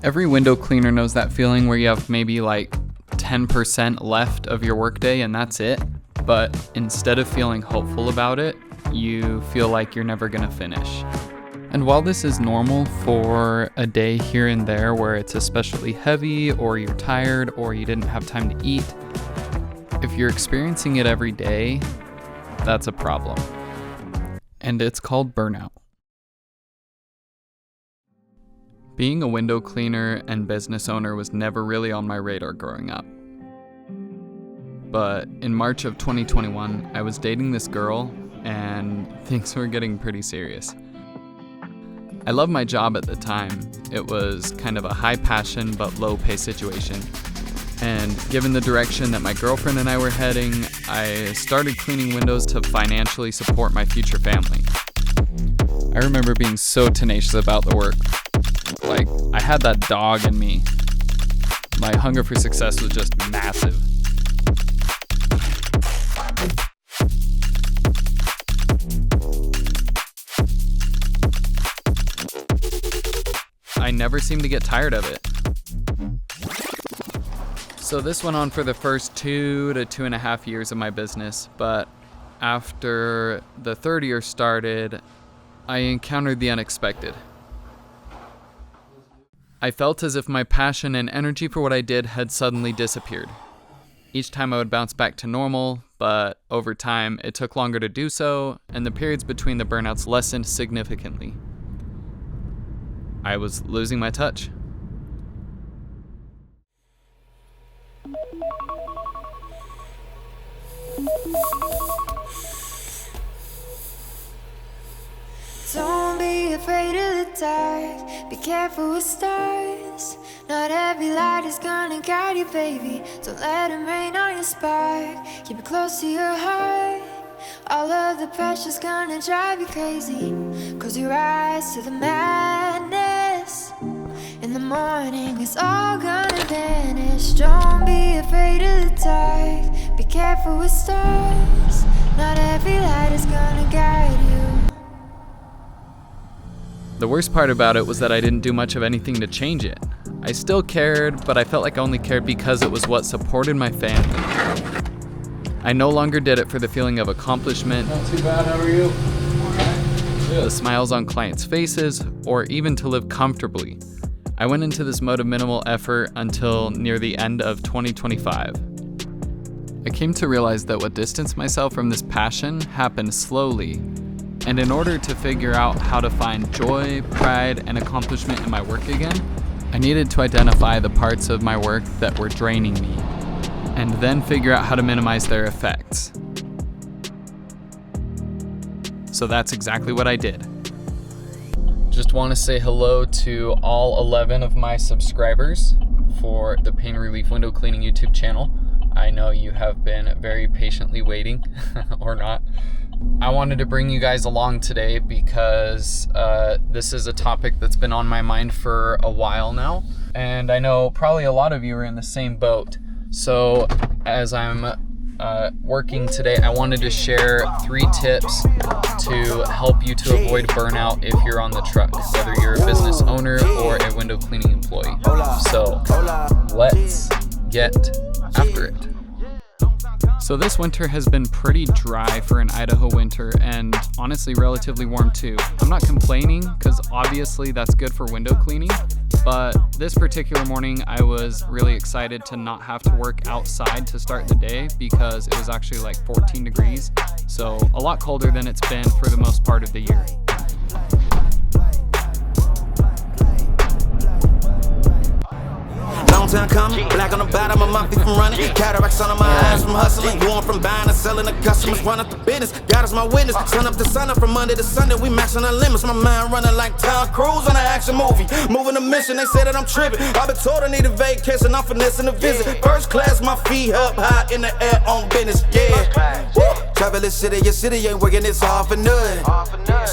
Every window cleaner knows that feeling where you have maybe like 10% left of your workday and that's it. But instead of feeling hopeful about it, you feel like you're never gonna finish. And while this is normal for a day here and there where it's especially heavy or you're tired or you didn't have time to eat, if you're experiencing it every day, that's a problem. And it's called burnout. Being a window cleaner and business owner was never really on my radar growing up. But in March of 2021, I was dating this girl and things were getting pretty serious. I loved my job at the time. It was kind of a high passion but low pay situation. And given the direction that my girlfriend and I were heading, I started cleaning windows to financially support my future family. I remember being so tenacious about the work. Like, I had that dog in me. My hunger for success was just massive. I never seemed to get tired of it. So this went on for the first 2 to 2.5 years of my business, but after the third year started, I encountered the unexpected. I felt as if my passion and energy for what I did had suddenly disappeared. Each time I would bounce back to normal, but over time it took longer to do so, and the periods between the burnouts lessened significantly. I was losing my touch. Don't be afraid of the dark, be careful with stars. Not every light is gonna guide you, baby. Don't let them rain on your spark. Keep it close to your heart. All of the pressure's gonna drive you crazy. Close your eyes to the madness. In the morning it's all gonna vanish. Don't be afraid of the dark, be careful with stars. Not every light is gonna guide you. The worst part about it was that I didn't do much of anything to change it. I still cared, but I felt like I only cared because it was what supported my family. I no longer did it for the feeling of accomplishment, Not too bad, how are you? the smiles on clients' faces, or even to live comfortably. I went into this mode of minimal effort until near the end of 2025. I came to realize that what distanced myself from this passion happened slowly. And in order to figure out how to find joy, pride, and accomplishment in my work again, I needed to identify the parts of my work that were draining me, and then figure out how to minimize their effects. So that's exactly what I did. Just want to say hello to all 11 of my subscribers for the Pain Relief Window Cleaning YouTube channel. I know you have been very patiently waiting, or not. I wanted to bring you guys along today because this is a topic that's been on my mind for a while now, and I know probably a lot of you are in the same boat. So as I'm working today, I wanted to share 3 tips to help you to avoid burnout if you're on the truck, whether you're a business owner or a window cleaning employee. So let's get after it. So this winter has been pretty dry for an Idaho winter, and honestly relatively warm too. I'm not complaining because obviously that's good for window cleaning, but this particular morning I was really excited to not have to work outside to start the day because it was actually like 14 degrees, so a lot colder than it's been for the most part of the year. Long time coming, black on the bottom of my feet from running, cataracts under my eyes from hustling, going from buying and selling to customers, run up the business, God is my witness, sun up to sun up from Monday to Sunday, we maxing our limits, my mind running like Tom Cruise on an action movie, moving a mission, they say that I'm tripping, I've been told I need a vacation, I'm finessing a visit, first class, my feet up high in the air on business, yeah, travel this city, your city ain't working, it's all for nothing,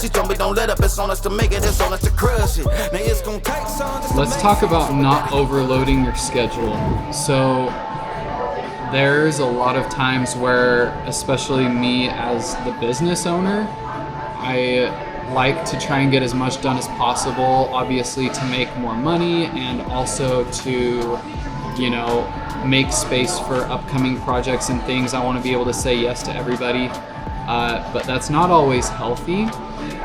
she told me don't let up, it's on us to make it, it's on us to crush it, now it's gonna take some. Let's talk about not overloading your schedule. So there's a lot of times where, especially me as the business owner, I like to try and get as much done as possible, obviously to make more money and also to, you know, make space for upcoming projects and things. I want to be able to say yes to everybody, but that's not always healthy,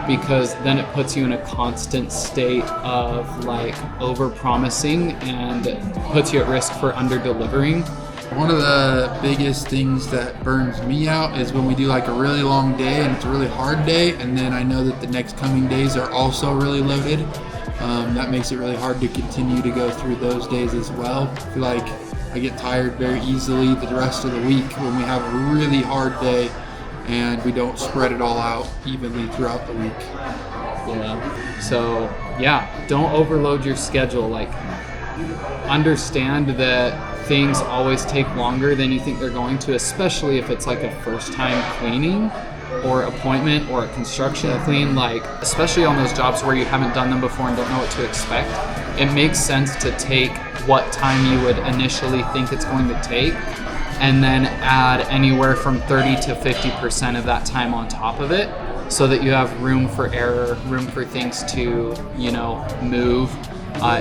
because then it puts you in a constant state of like over promising and puts you at risk for under delivering. One of the biggest things that burns me out is when we do like a really long day and it's a really hard day, and then I know that the next coming days are also really loaded. That makes it really hard to continue to go through those days as well. I feel like I get tired very easily the rest of the week when we have a really hard day and we don't spread it all out evenly throughout the week. Yeah. So yeah, don't overload your schedule. Like, understand that things always take longer than you think they're going to, especially if it's like a first time cleaning or appointment or a construction clean. Like, especially on those jobs where you haven't done them before and don't know what to expect, it makes sense to take what time you would initially think it's going to take and then add anywhere from 30 to 50% of that time on top of it, so that you have room for error, room for things to, you know, move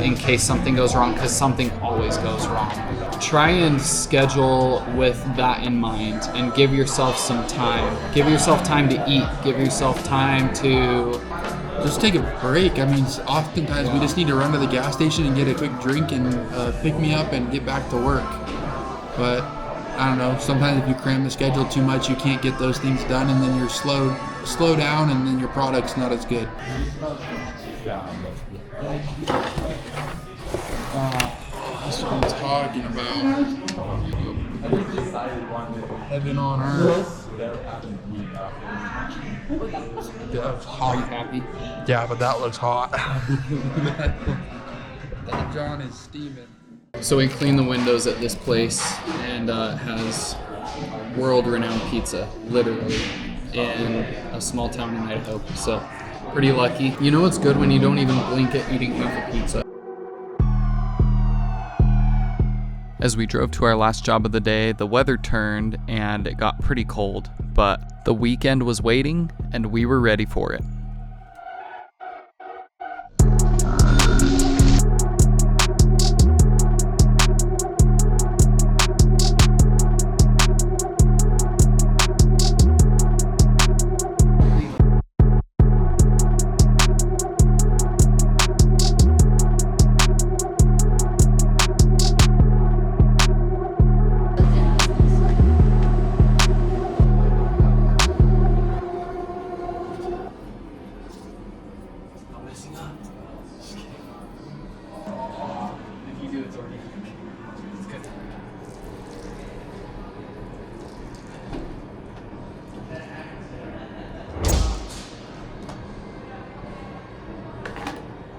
in case something goes wrong, because something always goes wrong. Try and schedule with that in mind and give yourself some time. Give yourself time to eat. Give yourself time to just take a break. I mean, oftentimes we just need to run to the gas station and get a quick drink and pick me up and get back to work. But I don't know, sometimes if you cram the schedule too much, you can't get those things done, and then you're slow down, and then your product's not as good. That's what I'm talking about. Heaven on earth. That was hot. Are you happy? Yeah, but that looks hot. That John is steaming. So we clean the windows at this place, and has world-renowned pizza, literally, in a small town in Idaho. So pretty lucky. You know what's good? When you don't even blink at eating half a pizza. As we drove to our last job of the day, the weather turned and it got pretty cold, but the weekend was waiting and we were ready for it.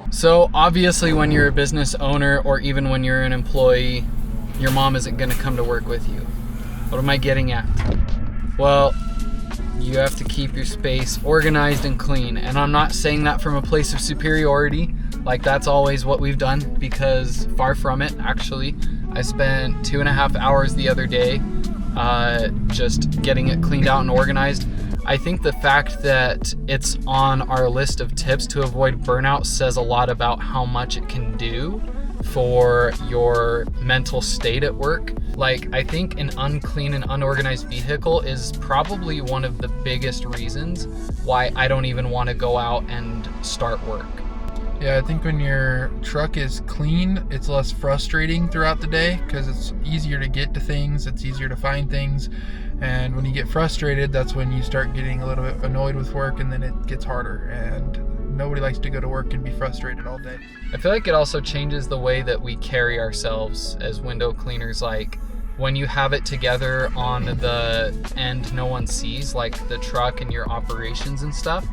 So obviously when you're a business owner or even when you're an employee, your mom isn't gonna come to work with you. What am I getting at? Well, you have to keep your space organized and clean. And I'm not saying that from a place of superiority, like that's always what we've done, because far from it, actually. I spent 2.5 hours the other day just getting it cleaned out and organized. I think the fact that it's on our list of tips to avoid burnout says a lot about how much it can do for your mental state at work. Like, I think an unclean and unorganized vehicle is probably one of the biggest reasons why I don't even want to go out and start work. Yeah, I think when your truck is clean, it's less frustrating throughout the day because it's easier to get to things, it's easier to find things. And when you get frustrated, that's when you start getting a little bit annoyed with work, and then it gets harder. And nobody likes to go to work and be frustrated all day. I feel like it also changes the way that we carry ourselves as window cleaners. Like, when you have it together on the end no one sees, like the truck and your operations and stuff,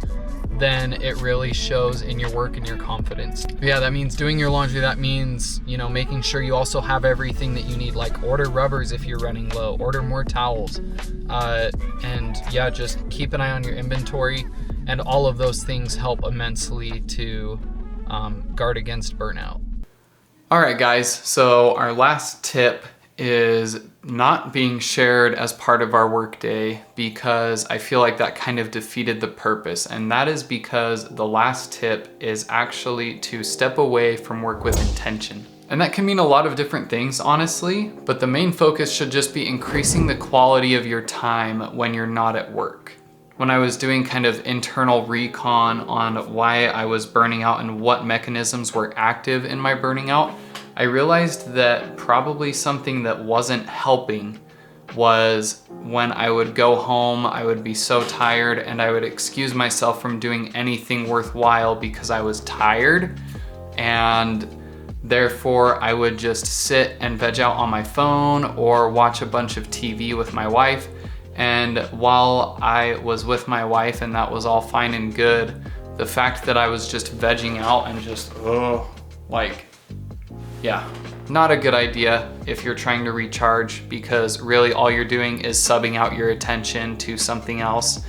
then it really shows in your work and your confidence. Yeah, that means doing your laundry. That means, you know, making sure you also have everything that you need, like order rubbers if you're running low, order more towels, and yeah, just keep an eye on your inventory. And all of those things help immensely to guard against burnout. All right, guys, so our last tip is not being shared as part of our workday because I feel like that kind of defeated the purpose. And that is because the last tip is actually to step away from work with intention. And that can mean a lot of different things, honestly, but the main focus should just be increasing the quality of your time when you're not at work. When I was doing kind of internal recon on why I was burning out and what mechanisms were active in my burning out, I realized that probably something that wasn't helping was when I would go home, I would be so tired and I would excuse myself from doing anything worthwhile because I was tired, and therefore I would just sit and veg out on my phone or watch a bunch of TV with my wife. And while I was with my wife and that was all fine and good, the fact that I was just vegging out and just, yeah, not a good idea if you're trying to recharge, because really all you're doing is subbing out your attention to something else.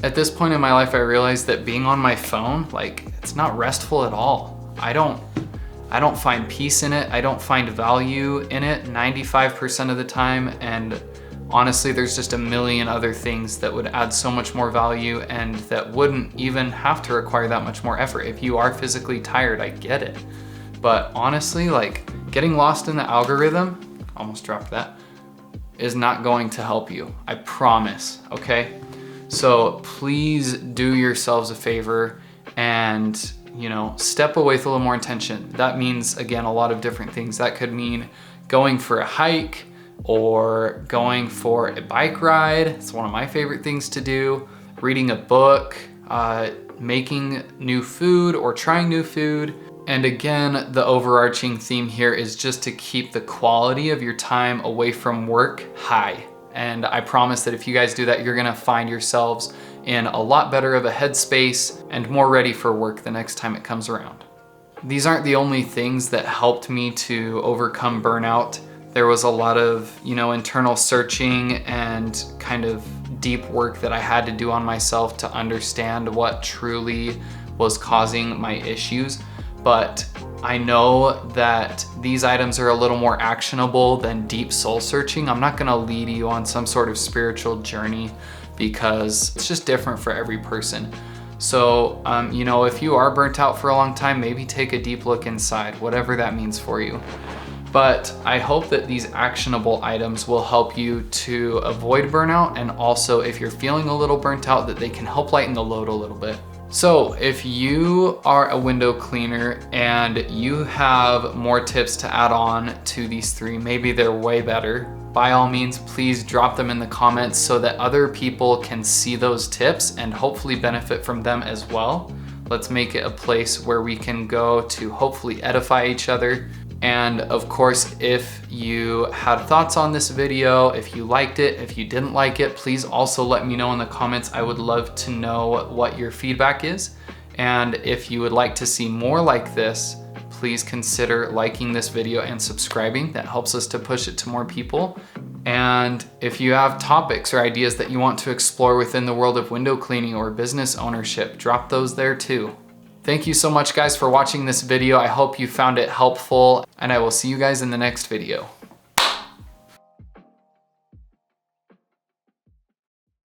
At this point in my life, I realized that being on my phone, it's not restful at all. I don't find peace in it. I don't find value in it 95% of the time. And honestly, there's just a million other things that would add so much more value and that wouldn't even have to require that much more effort. If you are physically tired, I get it. But honestly, getting lost in the algorithm, almost dropped that, is not going to help you. I promise, okay? So please do yourselves a favor and, step away with a little more intention. That means, again, a lot of different things. That could mean going for a hike or going for a bike ride. It's one of my favorite things to do. Reading a book, making new food or trying new food. And again, the overarching theme here is just to keep the quality of your time away from work high. And I promise that if you guys do that, you're gonna find yourselves in a lot better of a headspace and more ready for work the next time it comes around. These aren't the only things that helped me to overcome burnout. There was a lot of, internal searching and kind of deep work that I had to do on myself to understand what truly was causing my issues. But I know that these items are a little more actionable than deep soul searching. I'm not gonna lead you on some sort of spiritual journey because it's just different for every person. So, if you are burnt out for a long time, maybe take a deep look inside, whatever that means for you. But I hope that these actionable items will help you to avoid burnout, and also if you're feeling a little burnt out, that they can help lighten the load a little bit. So if you are a window cleaner and you have more tips to add on to these three, maybe they're way better, by all means, please drop them in the comments so that other people can see those tips and hopefully benefit from them as well. Let's make it a place where we can go to hopefully edify each other. And of course, if you had thoughts on this video, if you liked it, if you didn't like it, please also let me know in the comments. I would love to know what your feedback is. And if you would like to see more like this, please consider liking this video and subscribing. That helps us to push it to more people. And if you have topics or ideas that you want to explore within the world of window cleaning or business ownership, drop those there too. Thank you so much, guys, for watching this video. I hope you found it helpful, and I will see you guys in the next video.